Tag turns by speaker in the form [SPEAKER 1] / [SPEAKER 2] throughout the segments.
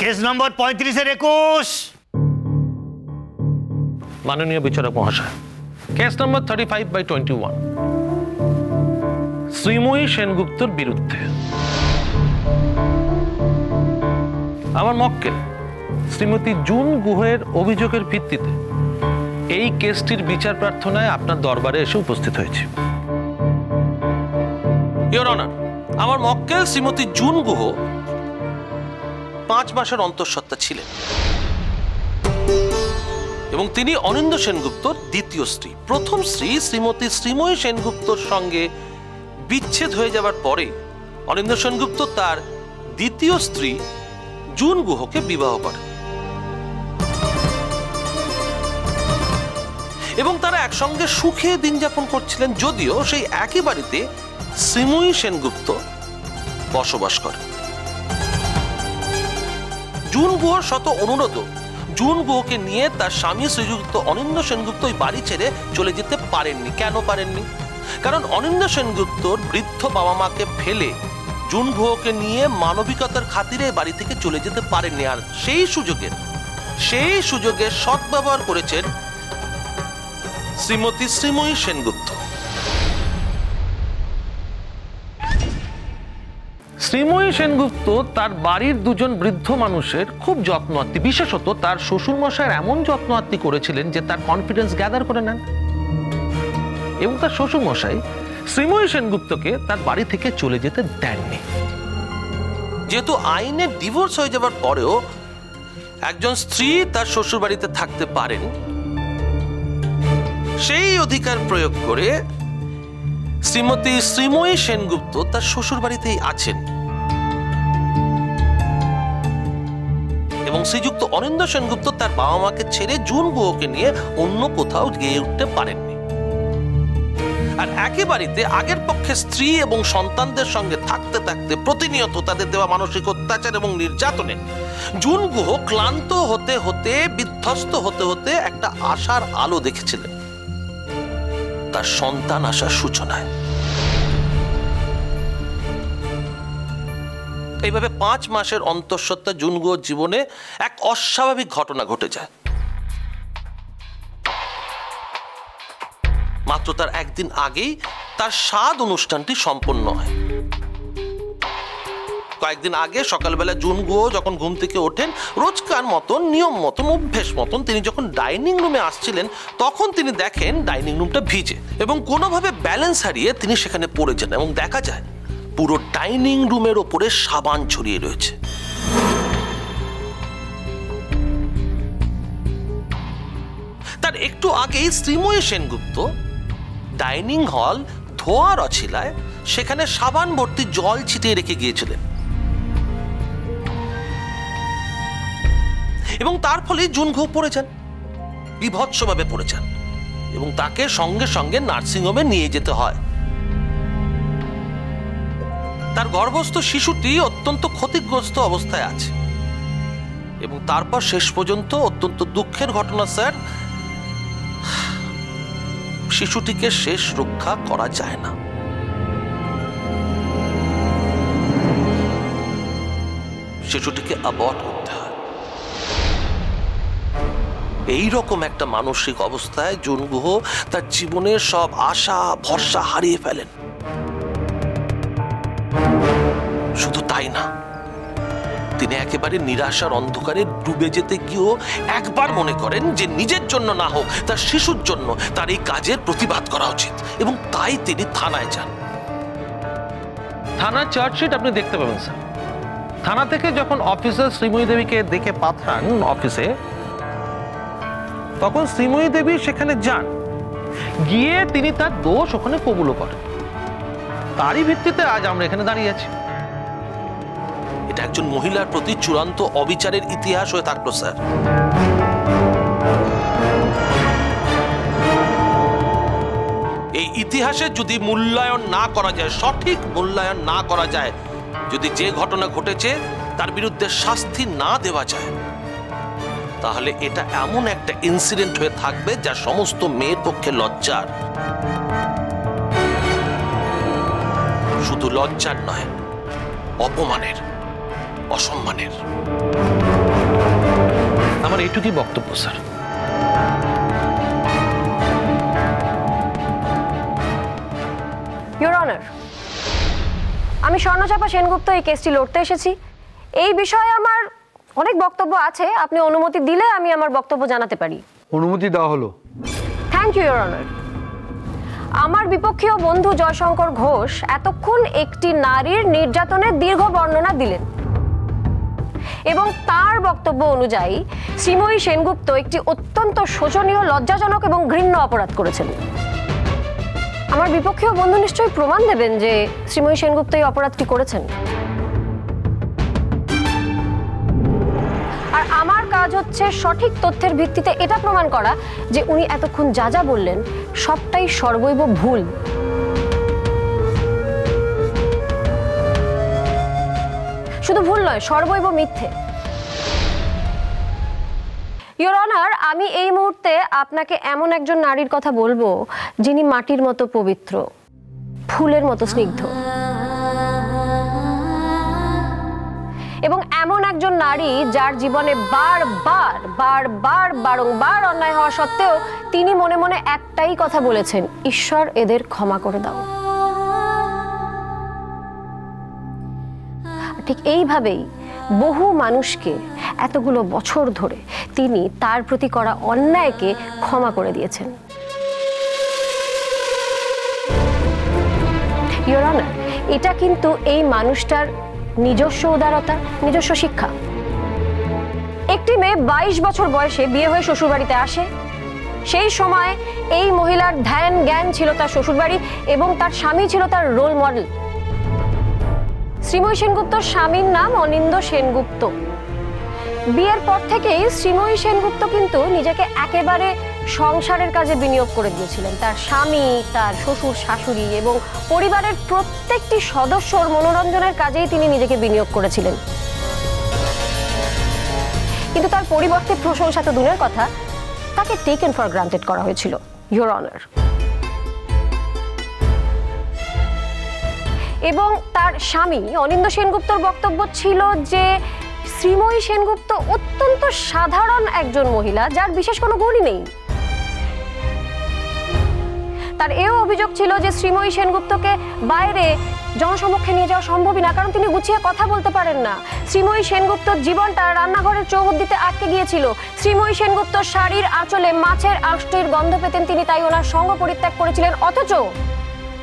[SPEAKER 1] Case number 35-21।
[SPEAKER 2] মাননীয় বিচারক মহাশয়, কেস নম্বর 35/21 শ্রীময়ী সেনগুপ্তর বিরুদ্ধে। আমার মক্কেল শ্রীমতী জুন গুহের অভিযোগের ভিত্তিতে এই কেসটির বিচার প্রার্থনায় আপনার দরবারে এসে উপস্থিত হয়েছে। ইওর অনার, আমার মক্কেল শ্রীমতী জুন গুহ 5 মাসের অন্তঃসত্ত্বা ছিলেন এবং তিনি অনিন্দ্য সেনগুপ্তর দ্বিতীয় স্ত্রী। প্রথম স্ত্রী শ্রীমতী শ্রীময়ী সেনগুপ্তর সঙ্গে বিচ্ছেদ হয়ে যাবার পরে অনিন্দ্য সেনগুপ্ত তার দ্বিতীয় স্ত্রী জুন গুহকে বিবাহ করেন এবং তারা একসঙ্গে সুখে দিন যাপন করছিলেন, যদিও সেই একই বাড়িতে শ্রীময়ী সেনগুপ্ত বসবাস করেন। জুন গুহর শত অনুরোধ জুন গুহকে নিয়ে তার স্বামী শ্রীযুক্ত অনিন্দ্য সেনগুপ্ত ওই বাড়ি ছেড়ে চলে যেতে পারেননি। কেন পারেননি? কারণ অনিন্দ্য সেনগুপ্তর বৃদ্ধ বাবা মাকে ফেলে জুন গুহকে নিয়ে মানবিকতার খাতিরে বাড়ি থেকে চলে যেতে পারেননি। আর সেই সুযোগে সদ্ব্যবহার করেছেন শ্রীমতী শ্রীময়ী সেনগুপ্ত। শ্রীময়ী সেনগুপ্ত তার বাড়ির দুজন বৃদ্ধ মানুষের খুব যত্নআত্তি, বিশেষত তার শ্বশুর মশাইয়ের এমন যত্নআত্তি করেছিলেন যে তার কনফিডেন্স গ্যাদার করে নেন এবং তার শ্বশুর মশাই শ্রীময়ী সেনগুপ্তকে তার বাড়ি থেকে চলে যেতে দেননি। যেহেতু আইনে ডিভোর্স হয়ে যাবার পরেও একজন স্ত্রী তার শ্বশুর বাড়িতে থাকতে পারেন, সেই অধিকার প্রয়োগ করে শ্রীমতী শ্রীময়ী সেনগুপ্ত তার শ্বশুর বাড়িতেই আছেন এবং শ্রীযুক্ত অনিন্দ্য সেনগুপ্ত তার বাবা মাকে ছেড়ে জুন গুহকে নিয়ে অন্য কোথাও গিয়ে উঠতে পারেননি। আর একই বাড়িতে আগের পক্ষে স্ত্রী এবং সন্তানদের সঙ্গে থাকতে থাকতে প্রতিনিয়ত তাদের দেওয়া মানসিক অত্যাচার এবং নির্যাতনে জুন গুহ ক্লান্ত হতে হতে বিধ্বস্ত হতে হতে একটা আশার আলো দেখেছিলেন তার সন্তান আসার সূচনায়। এইভাবে 5 মাসের অন্তঃসত্ত্বা জুন গুহর জীবনে এক অস্বাভাবিক ঘটনা ঘটে যায়। মাত্র তার একদিন আগেই তার সাধ অনুষ্ঠানটি সম্পন্ন হয়। কয়েকদিন আগে সকালবেলা জুন গুহ যখন ঘুম থেকে ওঠেন, রোজকার মতন নিয়ম মতন অভ্যেস মতন তিনি যখন ডাইনিং রুমে আসছিলেন, তখন তিনি দেখেন ডাইনিং রুমটা ভিজে এবং কোনোভাবে ব্যালেন্স হারিয়ে তিনি সেখানে পড়ে যান এবং দেখা যায় পুরো ডাইনিং রুমের ওপরে সাবান ছড়িয়ে রয়েছে। তার একটু আগেই শ্রীময়ী সেনগুপ্ত ডাইনিং হল ধোয়ার অছিলায় সেখানে সাবান ভর্তি জল ছিটিয়ে রেখে গিয়েছিলেন এবং তার ফলে জুন গুহ পড়ে যান, বিভৎসভাবে পড়ে যান এবং তাকে সঙ্গে সঙ্গে নার্সিংহোমে নিয়ে যেতে হয়। তার গর্ভস্থ শিশুটি অত্যন্ত ক্ষতিগ্রস্ত অবস্থায় আছে এবং তারপর শেষ পর্যন্ত অত্যন্ত দুঃখের ঘটনা স্যার, শিশুটিকে শেষ রক্ষা করা যায় না। শিশুটিকে অ্যাবর্ট করতে হয়। এইরকম একটা মানসিক অবস্থায় জুন গুহ তার জীবনের সব আশা ভরসা হারিয়ে ফেলেন। শুধু তাই না, তিনি একেবারে নিরাশার অন্ধকারে ডুবে যেতে গিয়েও একবার মনে করেন যে নিজের জন্য না হোক তার শিশুর জন্য তার এই কাজের প্রতিবাদ করা উচিত এবং তাই তিনি থানায় যান। থানার চার্জশিট আপনি দেখতে পাবেন স্যার। থানা থেকে যখন অফিসার শ্রীময়ী দেবীকে দেখে পাঠান অফিসে, তখন শ্রীময়ী দেবী সেখানে যান, গিয়ে তিনি তার দোষ ওখানে কবুল করেন। তারই ভিত্তিতে আজ আমরা এখানে দাঁড়িয়ে আছি। এটা একজন মহিলার প্রতি চূড়ান্ত অবিচারের ইতিহাস হয়ে থাকলো স্যার। এই ইতিহাসে যদি মূল্যায়ন না করা যায়, সঠিক মূল্যায়ন না করা যায়, যদি যে ঘটনা ঘটেছে তার বিরুদ্ধে শাস্তি না দেওয়া যায়, তাহলে এটা এমন একটা ইনসিডেন্ট হয়ে থাকবে যা সমস্ত মেয়ের পক্ষে লজ্জার। শুধু লজ্জার নয়, অপমানের। অসম্মানের। আমার এইটুকুই বক্তব্য স্যার।
[SPEAKER 3] ইওর অনার, আমি স্বর্ণচাপা সেনগুপ্ত এই কেসটি লড়তে এসেছি। এই বিষয়ে আমার অনেক বক্তব্য আছে, আপনি অনুমতি দিলে আমি আমার বক্তব্য জানাতে পারি।
[SPEAKER 4] অনুমতি দেওয়া হলো।
[SPEAKER 3] Thank you your honour. আমার বিপক্ষীয় বন্ধু জয়শঙ্কর ঘোষ এতক্ষণ একটি নারীর নির্যাতনের দীর্ঘ বর্ণনা দিলেন এবং তার বক্তব্য অনুযায়ী শ্রীময়ী সেনগুপ্ত একটি অত্যন্ত শোচনীয়, লজ্জাজনক এবং ঘৃণ্য অপরাধ করেছেন। আমার বিপক্ষীয় বন্ধু নিশ্চয়ই প্রমাণ দেবেন যে শ্রীময়ী সেনগুপ্ত এই অপরাধটি করেছেন। আর আমার কাজ হচ্ছে সঠিক তথ্যের ভিত্তিতে এটা প্রমাণ করা যে উনি এতক্ষণ যা যা বললেন সবটাই সর্বৈব ভুল। শুধু ভুল নয়, সর্বৈব মিথ্যে। ইওর অনার, আমি এই মুহূর্তে আপনাকে এমন একজন নারীর কথা বলবো যিনি মাটির মতো পবিত্র, ফুলের মতো স্নিগ্ধ, এবং এমন একজন নারী যার জীবনে বারবার বারবার বারংবার অন্যায় হওয়া সত্ত্বেও তিনি মনে মনে একটাই কথা বলেছেন, ঈশ্বর এদের ক্ষমা করে দাও। ঠিক এইভাবেই বহু মানুষকে এতগুলো বছর ধরে তিনি তার প্রতি করা অন্যায়কে ক্ষমা করে দিয়েছেন। ইওর অনার, এটা কিন্তু এই মানুষটার নিজস্ব উদারতা, নিজস্ব শিক্ষা। একটি মেয়ে 22 বছর বয়সে বিয়ে হয়ে শ্বশুরবাড়িতে আসে। সেই সময় এই মহিলার ধ্যান জ্ঞান ছিল তার শ্বশুরবাড়ি এবং তার স্বামী ছিল তার রোল মডেল। শ্রীময়ী সেনগুপ্তর স্বামীর নাম অনিন্দ সেনগুপ্ত। বিয়ের পর থেকেই শ্রীময়ী সেনগুপ্ত কিন্তু নিজেকে একেবারে সংসারের কাজে বিনিয়োগ করে দিয়েছিলেন। তার স্বামী, তার শ্বশুর শাশুড়ি এবং পরিবারের প্রত্যেকটি সদস্যর মনোরঞ্জনের কাজেই তিনি নিজেকে বিনিয়োগ করেছিলেন। কিন্তু তার পরিবর্তে প্রশংসা তো দূরের কথা, তাকে টেকেন ফর গ্রান্টেড করা হয়েছিল ইওর অনার। এবং তার স্বামী অনিন্দ সেনগুপ্তর বক্তব্য ছিল যে শ্রীময়ী সেনগুপ্ত অত্যন্ত সাধারণ একজন মহিলা, যার বিশেষ কোনো গুণই নেই। তার এও অভিযোগ ছিল যে শ্রীময়ী সেনগুপ্তকে বাইরে জনসমক্ষে নিয়ে যাওয়া সম্ভবই না, কারণ তিনি গুছিয়ে কথা বলতে পারেন না। শ্রীময়ী সেনগুপ্তর জীবনটা রান্নাঘরের চৌহদ্দিতে আটকে গিয়েছিল। শ্রীময়ী সেনগুপ্তর শাড়ির আঁচলে মাছের আঁশটির গন্ধ পেতেন তিনি, তাই ওনার সঙ্গ পরিত্যাগ করেছিলেন। অথচ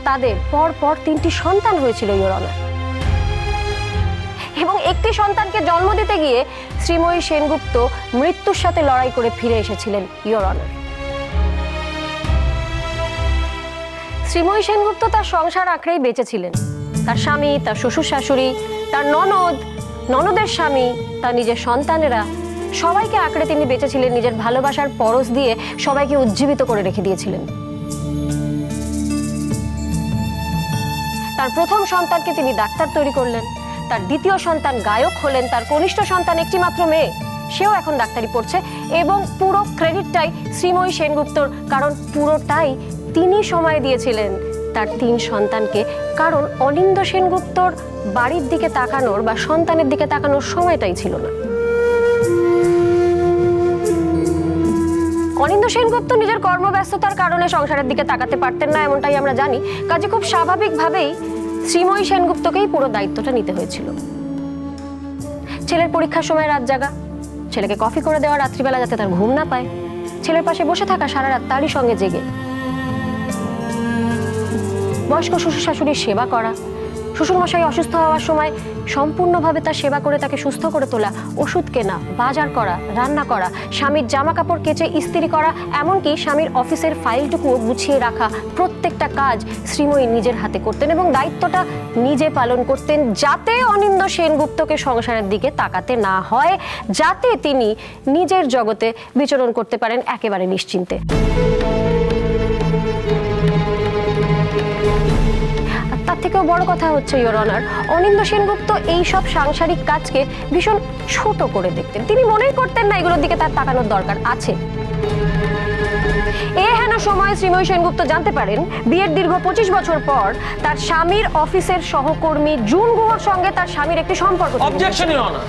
[SPEAKER 3] তাদের পর পর 3টি সন্তান হয়েছিল ইওর অনার। এবং একটি সন্তানকে জন্ম দিতে গিয়ে শ্রীময়ী সেনগুপ্ত মৃত্যুর সাথে লড়াই করে ফিরে এসেছিলেন ইওর অনার। শ্রীময়ী সেনগুপ্ত তার সংসার আঁকড়েই বেঁচেছিলেন। তার স্বামী, তার শ্বশুর শাশুড়ি, তার ননদ, ননদের স্বামী, তার নিজের সন্তানেরা সবাইকে আঁকড়ে তিনি বেঁচেছিলেন। নিজের ভালোবাসার পরশ দিয়ে সবাইকে উজ্জীবিত করে রেখে দিয়েছিলেন। তার প্রথম সন্তানকে তিনি ডাক্তার তৈরি করলেন, তার দ্বিতীয় সন্তান গায়ক হলেন, তার কনিষ্ঠ সন্তান একটি মাত্র মেয়ে, সেও এখন ডাক্তারি পড়ছে। এবং পুরো ক্রেডিটটাই শ্রীময়ী সেনগুপ্তর, কারণ পুরোটাই তিনি সময় দিয়েছিলেন তার 3 সন্তানকে। কারণ অনিন্দ সেনগুপ্তর বাড়ির দিকে তাকানোর বা সন্তানের দিকে তাকানোর সময়টাই ছিল না। অনিন্দ সেনগুপ্ত নিজের কর্মব্যস্ততার কারণে সংসারের দিকে তাকাতে পারতেন না, এমনটাই আমরা জানি। কাজে খুব স্বাভাবিকভাবেই শ্রীময়ী সেনগুপ্তকেই পুরো দায়িত্বটা নিতে হয়েছিল। ছেলের পরীক্ষার সময় রাত জাগা, ছেলেকে কফি করে দেওয়া রাত্রিবেলা যাতে তার ঘুম না পায়, ছেলের পাশে বসে থাকা সারা রাত তারই সঙ্গে জেগে, বয়স্ক শ্বশুর শাশুড়ির সেবা করা, শ্বশুরমশাই অসুস্থ হওয়ার সময় সম্পূর্ণভাবে তার সেবা করে তাকে সুস্থ করে তোলা, ওষুধ কেনা, বাজার করা, রান্না করা, স্বামীর জামা কাপড় কেচে ইস্ত্রি করা, এমনকি স্বামীর অফিসের ফাইলটুকুও গুছিয়ে রাখা, প্রত্যেকটা কাজ শ্রীময়ী নিজের হাতে করতেন এবং দায়িত্বটা নিজে পালন করতেন, যাতে অনিন্দ সেনগুপ্তকে সংসারের দিকে তাকাতে না হয়, যাতে তিনি নিজের জগতে বিচরণ করতে পারেন একেবারে নিশ্চিন্তে। তার থেকেও বড় কথা হচ্ছে ইওর অনার, অনিন্দ সেনগুপ্ত এই সব সাংসারিক কাজকে ভীষণ ছোট করে দেখতেন। তিনি মনেই করতেন না এগুলোর দিকে তার তাকানোর দরকার আছে। হেন সময় শ্রীময়ী সেনগুপ্ত জানতে পারেন বিয়ের দীর্ঘ 25 বছর পর তার স্বামীর অফিসের সহকর্মী জুন গুহর সঙ্গে তার স্বামীর একটি সম্পর্ক।
[SPEAKER 2] Objection your honour.